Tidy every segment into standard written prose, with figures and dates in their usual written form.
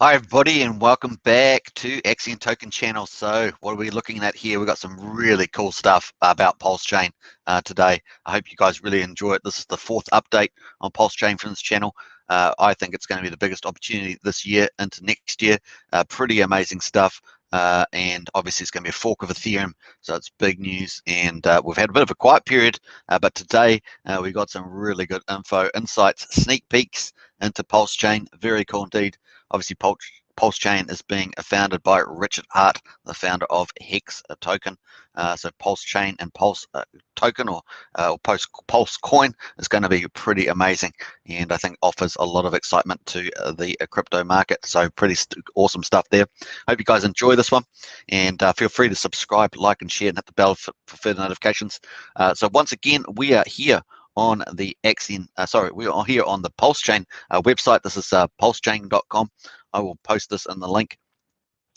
Hi everybody, and welcome back to Hex Token channel. So what are we looking at here? We've got some really cool stuff about Pulsechain today. I hope you guys really enjoy it. This is the fourth update on Pulsechain from this channel. I think it's going to be the biggest opportunity this year into next year. Pretty amazing stuff. And obviously it's going to be a fork of Ethereum, so it's big news. And we've had a bit of a quiet period, but today we got some really good info, insights, sneak peeks into Pulsechain. Very cool indeed. Obviously, Pulsechain is being founded by Richard Hart, the founder of Hex Token. So Pulsechain and Pulse Token or Pulse Coin is going to be pretty amazing, and I think offers a lot of excitement to the crypto market. So pretty awesome stuff there. Hope you guys enjoy this one, and feel free to subscribe, like, and share, and hit the bell for further notifications. So once again, we are here on the we are here on the Pulsechain website. This is pulsechain.com. I will post this in the link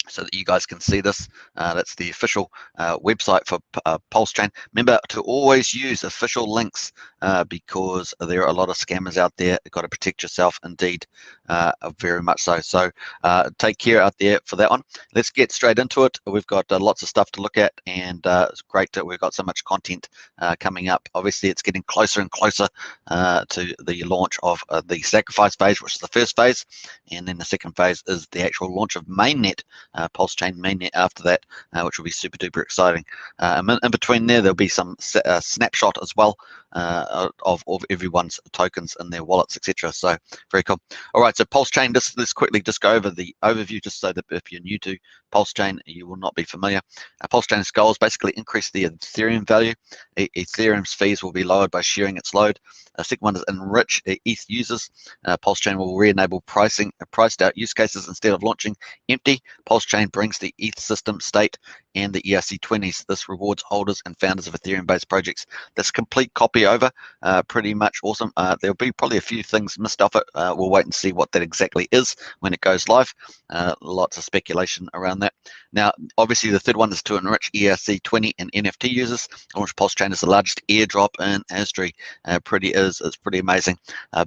so that you guys can see this. That's the official website for Pulsechain. Remember to always use official links because there are a lot of scammers out there. You've got to protect yourself indeed, very much so. So take care out there for that one. Let's get straight into it. We've got lots of stuff to look at, and it's great that we've got so much content coming up. Obviously, it's getting closer and closer to the launch of the sacrifice phase, which is the first phase, and then the second phase is the actual launch of mainnet. Pulsechain mainnet after that, which will be super duper exciting. In between there'll be some snapshot as well of everyone's tokens and their wallets, etc. So very cool. All right, so Pulsechain, let's quickly just go over the overview, just so that if you're new to Pulsechain, you will not be familiar. Pulsechain's goal is basically increase the Ethereum value. Ethereum's fees will be lowered by sharing its load. Second one is enrich ETH users. Pulsechain will re-enable priced out use cases instead of launching empty. Pulsechain brings the ETH system state and the ERC20s. This rewards holders and founders of Ethereum-based projects. This complete copy over, pretty much awesome. There'll be probably a few things missed off it. We'll wait and see what that exactly is when it goes live. Lots of speculation around that. Now, obviously, the third one is to enrich ERC20 and NFT users, which Pulsechain is the largest airdrop in history. It's pretty amazing.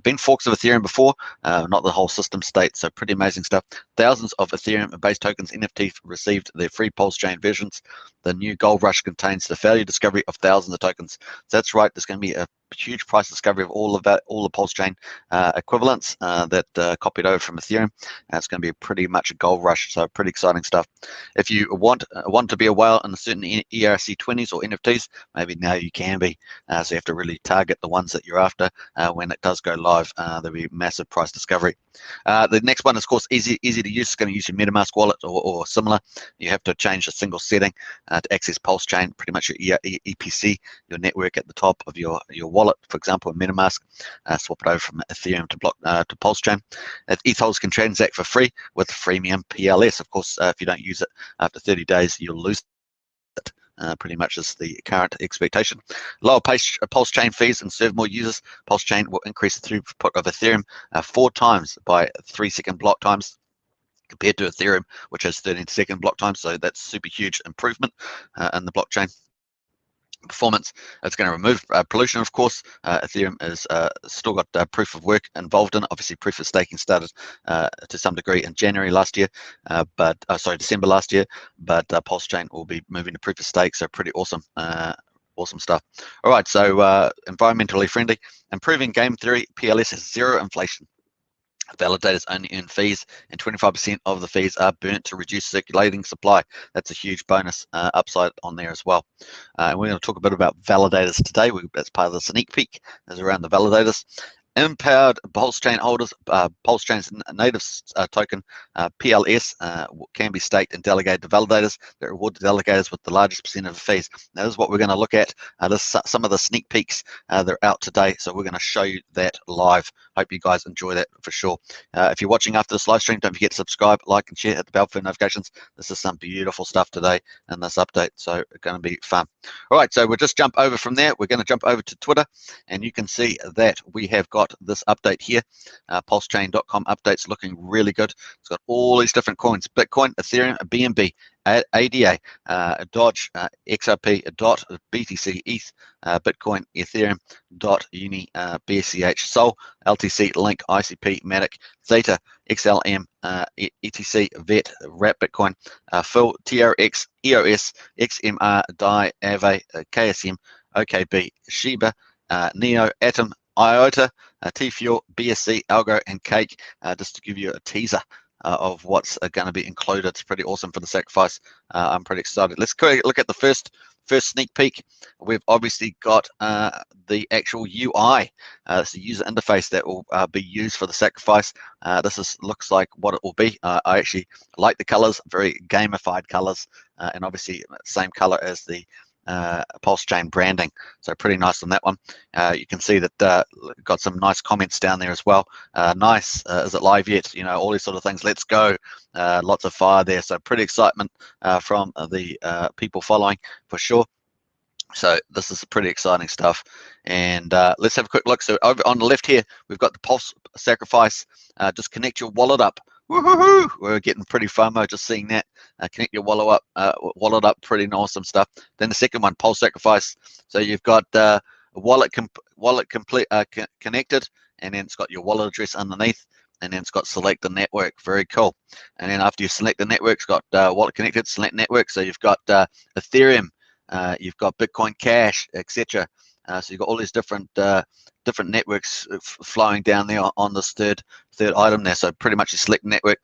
Been forks of Ethereum before, not the whole system state, so pretty amazing stuff. Thousands of Ethereum-based tokens, NFTs, received their free Pulsechain versions. The new Gold Rush contains the value discovery of thousands of tokens. So that's right, there's going to be a huge price discovery of all of that, all the Pulsechain equivalents that copied over from Ethereum. It's going to be pretty much a gold rush, so pretty exciting stuff. If you want to be a whale in certain ERC20s or NFTs, maybe now you can be. So you have to really target the ones that you're after when it does go live. There'll be massive price discovery. The next one is, of course, easy to use. It's going to use your MetaMask wallet or similar. You have to change a single setting to access Pulsechain, pretty much your EPC, your network at the top of your wallet, for example, in MetaMask. Swap it over from Ethereum to Pulsechain. ETH holders can transact for free with freemium PLS. Of course, if you don't use it after 30 days, you'll lose it. Pretty much is the current expectation. Lower Pulsechain fees and serve more users. Pulsechain will increase the throughput of Ethereum 4 times by 3-second block times, compared to Ethereum, which has 13-second block time. So that's super huge improvement in the blockchain performance. It's going to remove pollution, of course. Ethereum is still got proof of work involved in it. Obviously, proof of staking started to some degree in January last year, December last year. But Pulsechain will be moving to proof of stake, so pretty awesome. Awesome stuff. All right, so environmentally friendly, improving game theory. PLS has zero inflation. Validators only earn fees, and 25% of the fees are burnt to reduce circulating supply. That's a huge bonus upside on there as well. And we're going to talk a bit about validators today. That's part of the sneak peek, is around the validators. Empowered Pulsechain holders, Pulsechain's native token, PLS, can be staked and delegated to validators that reward the delegators with the largest percent of the fees. Now, this is what we're going to look at. This is some of the sneak peeks that are out today, so we're going to show you that live. Hope you guys enjoy that for sure. If you're watching after this live stream, don't forget to subscribe, like, and share, hit the bell for notifications. This is some beautiful stuff today in this update, so it's going to be fun. All right, so we'll just jump over from there. We're going to jump over to Twitter, and you can see that we have got this update here. Pulsechain.com update's looking really good. It's got all these different coins: Bitcoin, Ethereum, BNB, ADA, Dodge, XRP, DOT, BTC, ETH, Bitcoin, Ethereum, DOT, Uni, BSCH, Sol, LTC, Link, ICP, Matic, Zeta, XLM, ETC, VET, Wrap Bitcoin, Phil, TRX, EOS, XMR, DAI, Aave, KSM, OKB, Shiba, Neo, Atom, IOTA, T-Fuel, BSC, Algo, and Cake, just to give you a teaser of what's going to be included. It's pretty awesome for the sacrifice. I'm pretty excited. Let's look at the first sneak peek. We've obviously got the actual UI. It's the user interface that will be used for the sacrifice. Looks like what it will be. I actually like the colors, very gamified colors, and obviously same color as the Pulsechain branding, so pretty nice on that one. You can see that got some nice comments down there as well. Nice, is it live yet? You know, all these sort of things. Let's go. Lots of fire there, so pretty excitement from the people following for sure. So this is pretty exciting stuff, and let's have a quick look. So over on the left here, we've got the Pulse Sacrifice. Just connect your wallet up. Woohoo! We're getting pretty FOMO just seeing that. Connect your wallet up, pretty awesome stuff. Then the second one, Pulse Sacrifice. So you've got wallet connected, and then it's got your wallet address underneath, and then it's got select the network. Very cool. And then after you select the network, it's got wallet connected, select network. So you've got Ethereum, you've got Bitcoin Cash, etc. So you've got all these different networks flowing down there on this third item there. So pretty much you select network,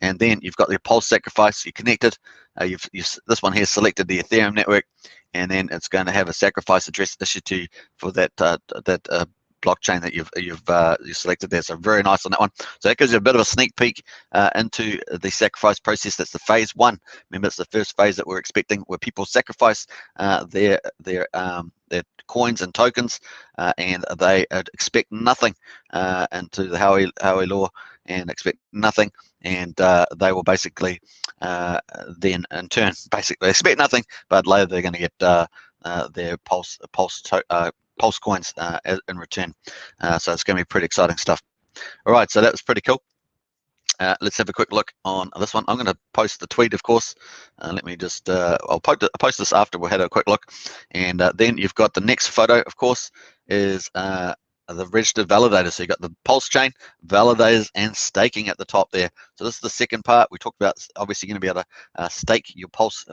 and then you've got the Pulse Sacrifice. You connected. This one here selected the Ethereum network, and then it's going to have a sacrifice address issued to you for that blockchain that you've selected there. So very nice on that one. So that gives you a bit of a sneak peek into the sacrifice process. That's the phase one. Remember, it's the first phase that we're expecting, where people sacrifice their coins and tokens, and they expect nothing into the Howey law, and expect nothing, and they will basically then in turn basically expect nothing, but later they're going to get their Pulse coins in return. So it's going to be pretty exciting stuff. All right, so that was pretty cool. Let's have a quick look on this one. I'm going to post the tweet, of course. Let me just, I'll post this after we had a quick look. And then you've got the next photo, of course, is the registered validators. So you've got the Pulsechain, validators, and staking at the top there. So this is the second part. We talked about obviously going to be able to stake your Pulse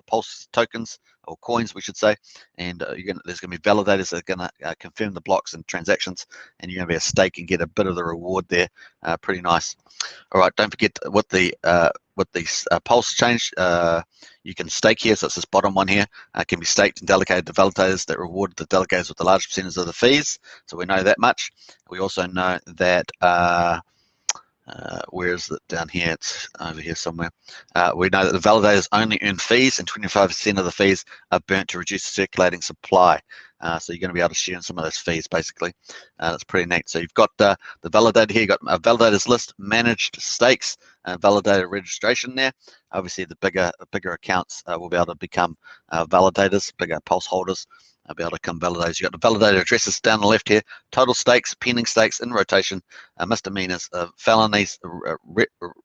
tokens, or coins, we should say, and there's going to be validators that are going to confirm the blocks and transactions, and you're going to be able to stake and get a bit of the reward there. Pretty nice. All right, don't forget with the Pulsechain, you can stake here. So it's this bottom one here. Can be staked and delegated to validators that reward the delegators with the largest percentage of the fees. So we know that much. We also know that where is it down here? It's over here somewhere. We know that the validators only earn fees, and 25% of the fees are burnt to reduce the circulating supply. So you're going to be able to share in some of those fees, basically. That's pretty neat. So you've got the validator here. You've got a validators list, managed stakes, validator registration there. Obviously, the bigger accounts will be able to become validators, bigger Pulse holders. I'll be able to come validators. You've got the validator addresses down the left here. Total stakes, pending stakes, in rotation, misdemeanors, felonies,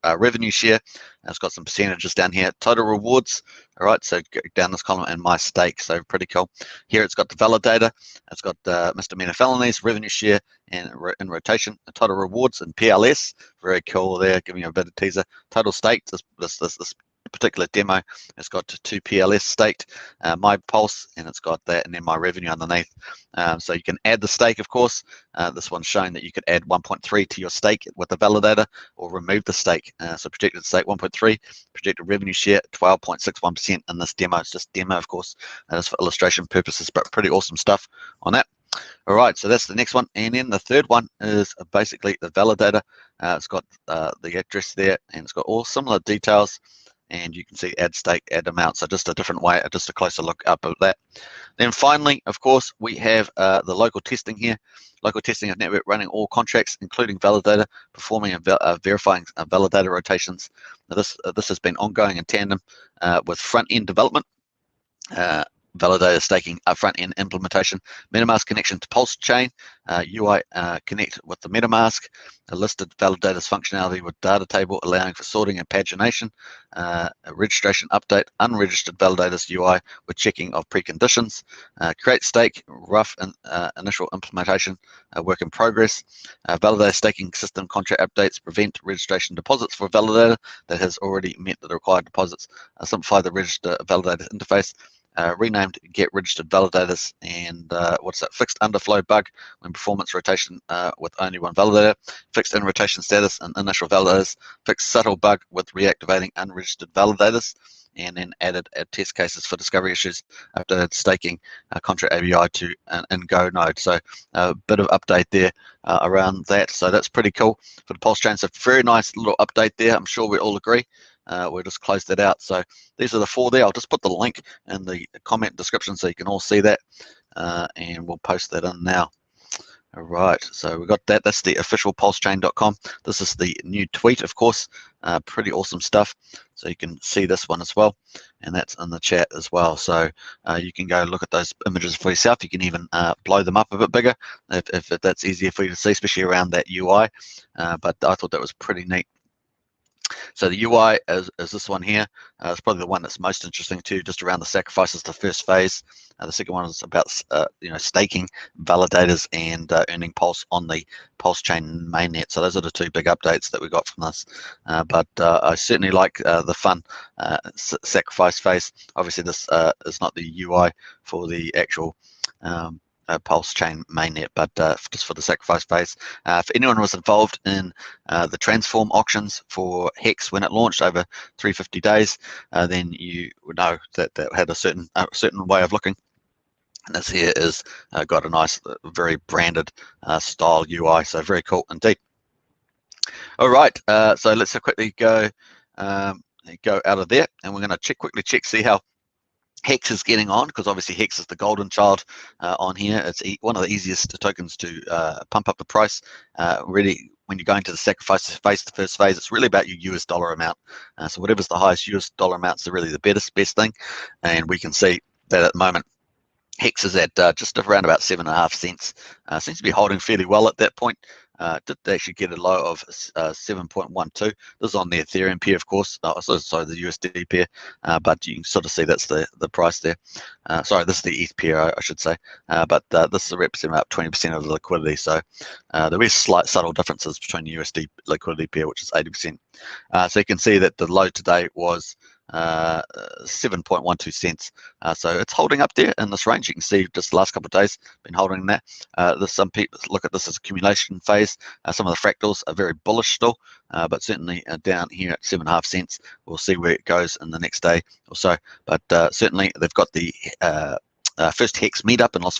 revenue share. It's got some percentages down here. Total rewards. All right, so down this column, and my stake. So pretty cool. Here it's got the validator. It's got misdemeanor felonies, revenue share, and in rotation. Total rewards and PLS. Very cool there. Giving you a bit of teaser. Total stake. This particular demo, it's got 2 PLS staked, my Pulse, and it's got that, and then my revenue underneath. So you can add the stake, of course. This one's showing that you could add 1.3 to your stake with the validator, or remove the stake. So projected stake 1.3, projected revenue share 12.61% in this demo. It's just demo, of course. That's for illustration purposes, but pretty awesome stuff on that. All right, so that's the next one, and then the third one is basically the validator. It's got the address there, and it's got all similar details. And you can see add stake, add amount. So just a different way, just a closer look up at that. Then finally, of course, we have the local testing here. Local testing of network running all contracts, including validator, performing and verifying validator rotations. Now this has been ongoing in tandem with front-end development. Validator staking upfront end implementation, MetaMask connection to Pulsechain, UI connect with the MetaMask, a listed validators functionality with data table allowing for sorting and pagination, a registration update, unregistered validators UI with checking of preconditions, create stake, rough initial implementation, work in progress, validator staking system contract updates, prevent registration deposits for a validator that has already met the required deposits, simplify the register validator interface, renamed Get Registered Validators, and what's that? Fixed underflow bug when performance rotation with only one validator, fixed in rotation status and initial validators, fixed subtle bug with reactivating unregistered validators, and then added test cases for discovery issues, updated staking contract API to an Go node. So a bit of update there around that. So that's pretty cool for the Pulsechain. So very nice little update there. I'm sure we all agree. We'll just close that out. So these are the 4 there. I'll just put the link in the comment description so you can all see that, and we'll post that in now. All right, so we got that. That's the official pulsechain.com. This is the new tweet, of course. Pretty awesome stuff. So you can see this one as well, and that's in the chat as well. So you can go look at those images for yourself. You can even blow them up a bit bigger if that's easier for you to see, especially around that UI. But I thought that was pretty neat. So the UI is this one here. It's probably the one that's most interesting too, just around the sacrifices, the first phase. The second one is about staking validators and earning pulse on the Pulsechain mainnet. So those are the 2 big updates that we got from this. But I certainly like the fun sacrifice phase. Obviously, this is not the UI for the actual Pulsechain mainnet, but just for the sacrifice phase. If anyone was involved in the transform auctions for Hex when it launched over 350 days, then you would know that that had a certain way of looking. And this here is got a nice, very branded style UI, so very cool indeed. All right, so let's quickly go out of there, and we're going to quickly check, see how Hex is getting on, because obviously Hex is the golden child on here. It's one of the easiest tokens to pump up the price. Really, when you're going to the sacrifice phase, the first phase, it's really about your US dollar amount. So whatever's the highest US dollar amounts are really the best thing. And we can see that at the moment, Hex is at just around about 7.5 cents. Seems to be holding fairly well at that point. Did actually get a low of 7.12. This is on the Ethereum pair, of course. Sorry, the USD pair, but you can sort of see that's the price there. Sorry, this is the ETH pair, I should say. But this represents about 20% of the liquidity. So there is slight subtle differences between the USD liquidity pair, which is 80%. So you can see that the low today was 7.12 cents. So it's holding up there in this range. You can see just the last couple of days been holding that. There's some people look at this as accumulation phase. Some of the fractals are very bullish still, but certainly down here at 7.5 cents. We'll see where it goes in the next day or so. But certainly they've got the first Hex meetup in Las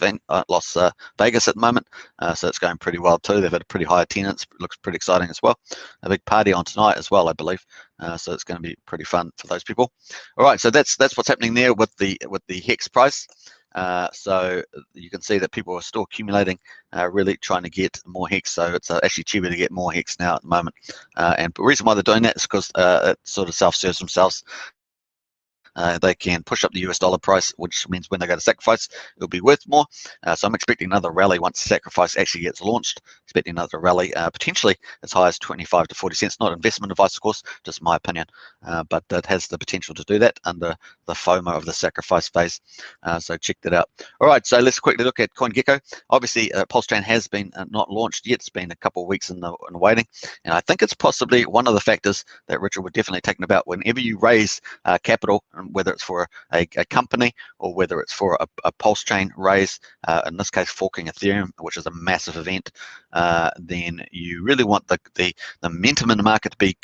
Vegas at the moment, so it's going pretty well too. They've had a pretty high attendance. It looks pretty exciting as well. A big party on tonight as well, I believe. So it's going to be pretty fun for those people. All right, so that's what's happening there with the Hex price. So you can see that people are still accumulating, really trying to get more Hex. So it's actually cheaper to get more Hex now at the moment. And the reason why they're doing that is because it sort of self-serves themselves. They can push up the US dollar price, which means when they go to sacrifice, it'll be worth more. So I'm expecting another rally once sacrifice actually gets launched. Expecting another rally, potentially as high as 25 to 40 cents. Not investment advice, of course, just my opinion, but it has the potential to do that under the FOMO of the sacrifice phase. So check that out. All right, so let's quickly look at CoinGecko. Obviously, Pulsechain has been not launched yet. It's been a couple of weeks in the waiting, and I think it's possibly one of the factors that Richard would definitely take about whenever you raise capital, whether it's for a company or whether it's for a Pulsechain raise, in this case forking Ethereum, which is a massive event, then you really want the momentum in the market to be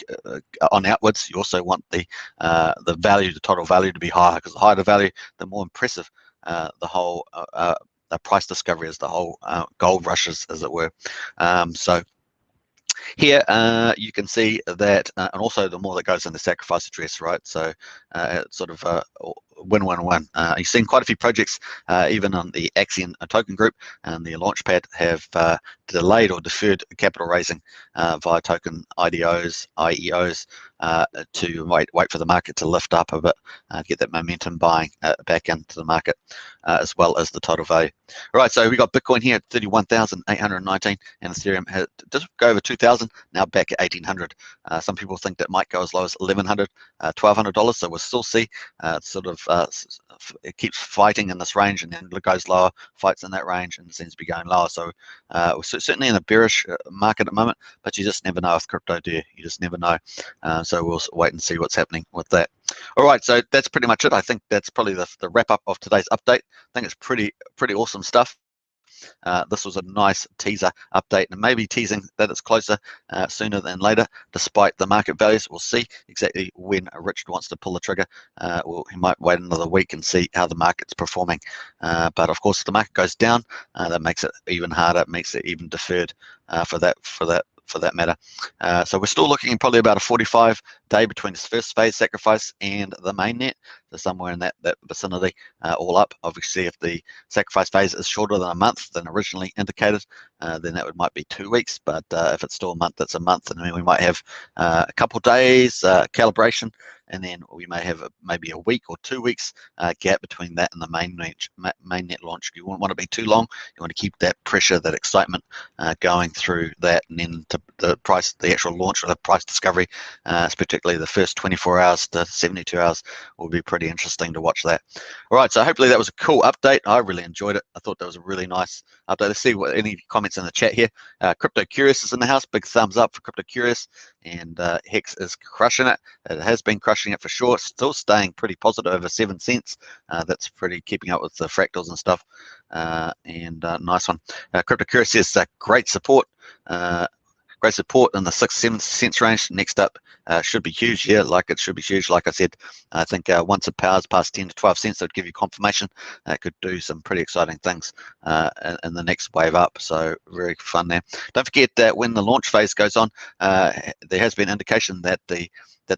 on outwards. You also want the value, the total value, to be higher, because the higher the value, the more impressive the whole the price discovery is, the whole gold rushes, as it were. So here you can see that, and also the more that goes in the sacrifice address, right? So it's sort of win-win-win. You've seen quite a few projects, even on the Axion token group and the Launchpad, have delayed or deferred capital raising via token IDOs, IEOs, to wait for the market to lift up a bit, get that momentum buying back into the market, as well as the total value. All right, so we got Bitcoin here at 31,819, and Ethereum had just go over 2,000, now back at 1,800. Some people think that might go as low as 1,100, $1,200. So we'll still see it keeps fighting in this range, and then it goes lower, fights in that range, and seems to be going lower. So we're certainly in a bearish market at the moment, but you just never know with crypto, do you? You just never know. So we'll wait and see what's happening with that. All right, so that's pretty much it. I think that's probably the wrap up of today's update. I think it's pretty awesome stuff. This was a nice teaser update, and maybe teasing that it's closer sooner than later, despite the market values. We'll see exactly when Richard wants to pull the trigger. He might wait another week and see how the market's performing. But of course, if the market goes down, that makes it even harder, makes it even deferred for that matter. So we're still looking probably about a 45-day between this first phase sacrifice and the mainnet, so somewhere in that vicinity, all up. Obviously, if the sacrifice phase is shorter than a month than originally indicated, then that might be 2 weeks. But if it's still a month, that's a month, and then we might have a couple days calibration, and then we may have maybe a week or 2 weeks gap between that and the mainnet launch. You wouldn't want to be too long. You want to keep that pressure, that excitement going through that, and then to the actual launch or the price discovery, particularly the first 24 hours to 72 hours, will be pretty interesting to watch that. All right, so hopefully that was a cool update. I really enjoyed it. I thought that was a really nice update. Let's see what any comments in the chat here. Crypto Curious is in the house. Big thumbs up for Crypto Curious, and Hex is crushing it. It has been crushing it for sure. Still staying pretty positive, over 7 cents. That's pretty keeping up with the fractals and stuff. Nice one. Crypto Curious says great support. Great support in the 6-7 cents range. Next up should be huge. Yeah, it should be huge. Like I said, I think once it powers past 10 to 12 cents, it would give you confirmation. It could do some pretty exciting things in the next wave up. So very fun there. Don't forget that when the launch phase goes on, there has been indication that the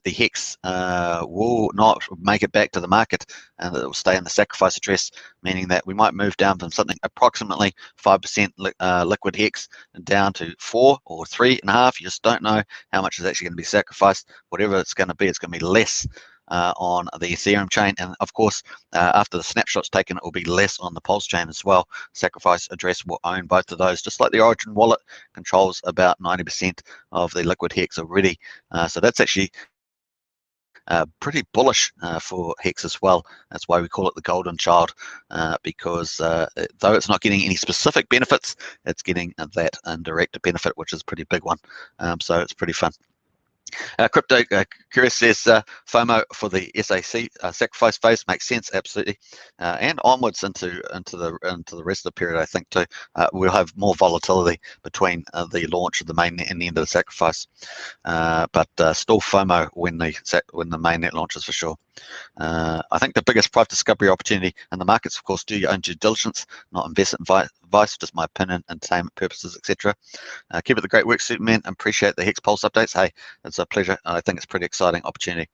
Hex will not make it back to the market, and it will stay in the sacrifice address, meaning that we might move down from something approximately 5% liquid Hex down to 4 or 3.5. You just don't know how much is actually going to be sacrificed. Whatever it's going to be less on the Ethereum chain, and of course after the snapshot's taken, it will be less on the Pulsechain as well. Sacrifice address will own both of those, just like the Origin wallet controls about 90% of the liquid Hex already. So that's actually pretty bullish for Hex as well. That's why we call it the golden child, because though it's not getting any specific benefits, it's getting that indirect benefit, which is a pretty big one. So it's pretty fun. Crypto Curious says FOMO for the SAC sacrifice phase makes sense, absolutely, and onwards into the rest of the period. I think too, we'll have more volatility between the launch of the mainnet and the end of the sacrifice, but still FOMO when the mainnet launches for sure. I think the biggest price discovery opportunity in the markets, of course, do your own due diligence, not investment advice, just my opinion, entertainment purposes, etc. Keep it the great work, Superman. Appreciate the Hex Pulse updates. Hey, it's a pleasure. I think it's a pretty exciting opportunity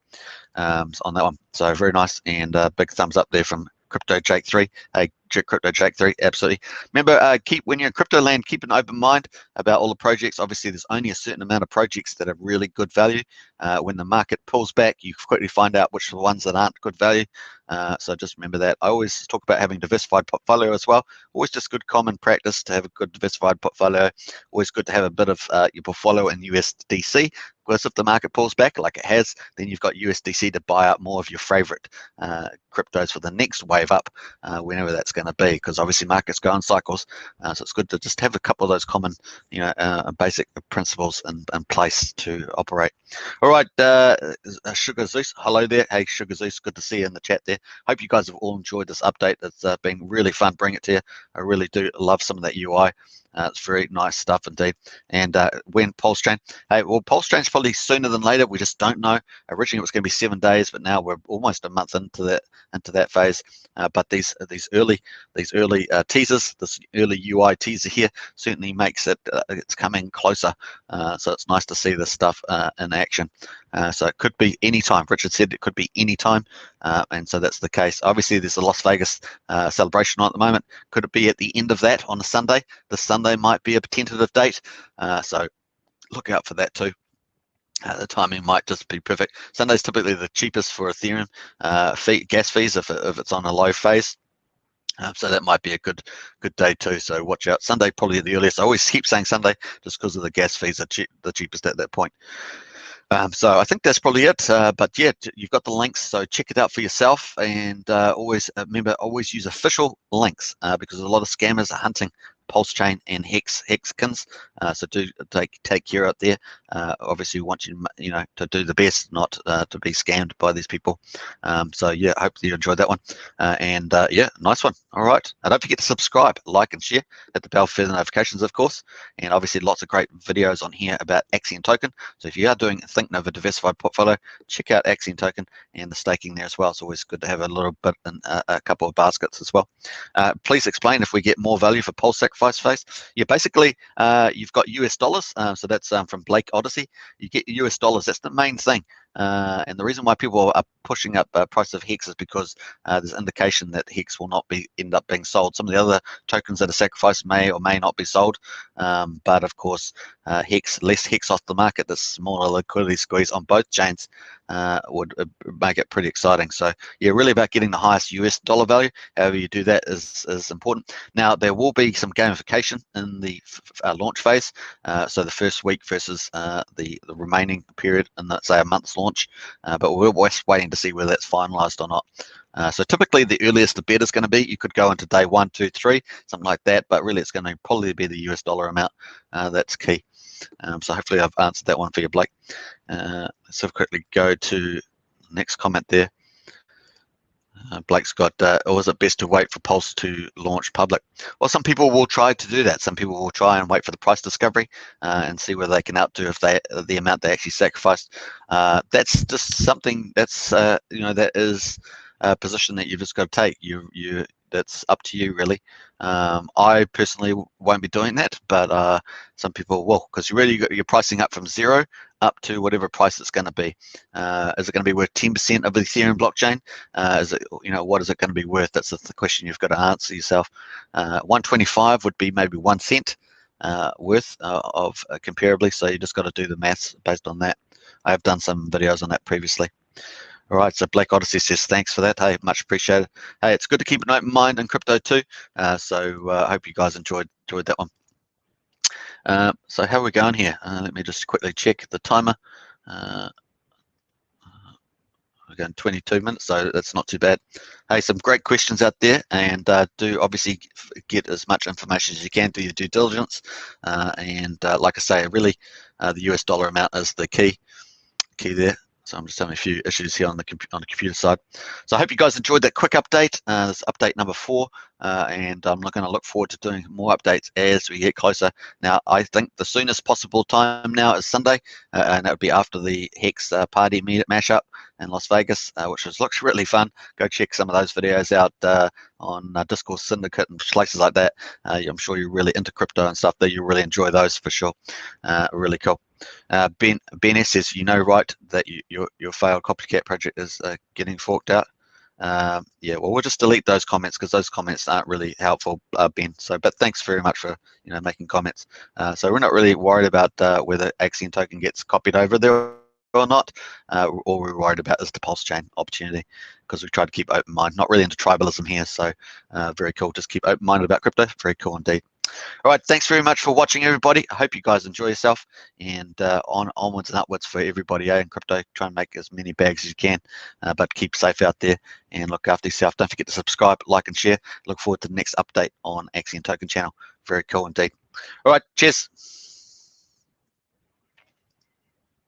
on that one. So very nice, and big thumbs up there from Crypto Jake 3. Hey, Crypto Jake 3, absolutely. Remember, when you're in crypto land, keep an open mind about all the projects. Obviously, there's only a certain amount of projects that are really good value. When the market pulls back, you quickly find out which are the ones that aren't good value. So just remember that. I always talk about having diversified portfolio as well. Always just good common practice to have a good diversified portfolio. Always good to have a bit of your portfolio in USDC. Because if the market pulls back like it has, then you've got USDC to buy up more of your favorite cryptos for the next wave up, whenever that's going to be. Because obviously markets go in cycles, so it's good to just have a couple of those common, basic principles in place to operate. All right, Sugar Zeus, hello there. Hey, Sugar Zeus, good to see you in the chat there. Hope you guys have all enjoyed this update. It's been really fun bringing it to you. I really do love some of that UI. It's very nice stuff indeed. And when Pulsechain, hey, well, Pulsechain's probably sooner than later. We just don't know. Originally it was going to be 7 days, but now we're almost a month into that phase. But these early teasers, this early UI teaser here, certainly makes it it's coming closer. So it's nice to see this stuff in action. So it could be any time. Richard said it could be any time, and so that's the case. Obviously, there's a Las Vegas celebration on at the moment. Could it be at the end of that on a Sunday? This Sunday might be a tentative date, so look out for that too. The timing might just be perfect. Sunday's typically the cheapest for Ethereum gas fees if it's on a low phase. So that might be a good day too. So watch out. Sunday probably the earliest. I always keep saying Sunday just because of the gas fees are the cheapest at that point. So I think that's probably it. But yeah, you've got the links, so check it out for yourself. And always remember, always use official links because a lot of scammers are hunting Pulsechain and Hexkins. So do take care out there. Obviously, we want you to do the best, not to be scammed by these people. So yeah, I hope you enjoyed that one. And yeah, nice one. All right. Don't forget to subscribe, like, and share. Hit the bell for the notifications, of course. And obviously, lots of great videos on here about Axiom Token. So if you are doing think of a diversified portfolio, check out Axiom Token and the staking there as well. It's always good to have a little bit in a couple of baskets as well. Please explain if we get more value for Pulse Sacrifice phase. Yeah, basically, you've got US dollars. So that's from Blake Odyssey. You get US dollars. That's the main thing. And the reason why people are pushing up price of Hex is because there's indication that Hex will not end up being sold. Some of the other tokens that are sacrificed may or may not be sold, but of course, less Hex off the market, this smaller liquidity squeeze on both chains would make it pretty exciting. So yeah, really about getting the highest US dollar value. However you do that is important. Now there will be some gamification in the launch phase. So the first week versus the remaining period in say a month's launch, but we're waiting to see whether that's finalized or not. So typically the earliest the bet is going to be, you could go into day 1, 2, 3, something like that, but really it's going to probably be the US dollar amount that's key. So hopefully I've answered that one for you, Blake. Let's quickly go to the next comment there. Blake's got, or is it best to wait for Pulse to launch public? Well, some people will try to do that. Some people will try and wait for the price discovery and see whether they can outdo if the amount they actually sacrificed. That's just something that's that is a position that you've just got to take. That's up to you, really. I personally won't be doing that, but some people will, because you're pricing up from 0 up to whatever price it's going to be. Is it going to be worth 10% of the Ethereum blockchain? Is it, what is it going to be worth? That's the question you've got to answer yourself. 125 would be maybe 1 cent worth of comparably. So you just got to do the maths based on that. I have done some videos on that previously. All right, so Black Odyssey says thanks for that. Hey, much appreciated. Hey, it's good to keep an open mind in crypto too. So I hope you guys enjoyed that one. So how are we going here? Let me just quickly check the timer. We're going 22 minutes, so that's not too bad. Hey, some great questions out there, and do obviously get as much information as you can. Do your due diligence, and like I say, really, the US dollar amount is the key there. So I'm just having a few issues here on the computer side. So I hope you guys enjoyed that quick update. This update number 4, and I'm going to look forward to doing more updates as we get closer. Now, I think the soonest possible time now is Sunday, and that would be after the Hex party mashup in Las Vegas, which looks really fun. Go check some of those videos out on Discord Syndicate and places like that. I'm sure you're really into crypto and stuff, that you'll really enjoy those for sure. Really cool. Ben S says, right, that your failed copycat project is getting forked out. Yeah, well, we'll just delete those comments because those comments aren't really helpful, Ben. So, but thanks very much for making comments. So we're not really worried about whether Axiom Token gets copied over there or not. All we're worried about is the Pulsechain opportunity, because we try to keep open mind. Not really into tribalism here, so very cool. Just keep open minded about crypto. Very cool indeed. All right, thanks very much for watching, everybody. I hope you guys enjoy yourself, and onwards and upwards for everybody in crypto. Try and make as many bags as you can, but keep safe out there and look after yourself. Don't forget to subscribe, like, and share. Look forward to the next update on Axiom Token channel. Very cool indeed. All right, cheers.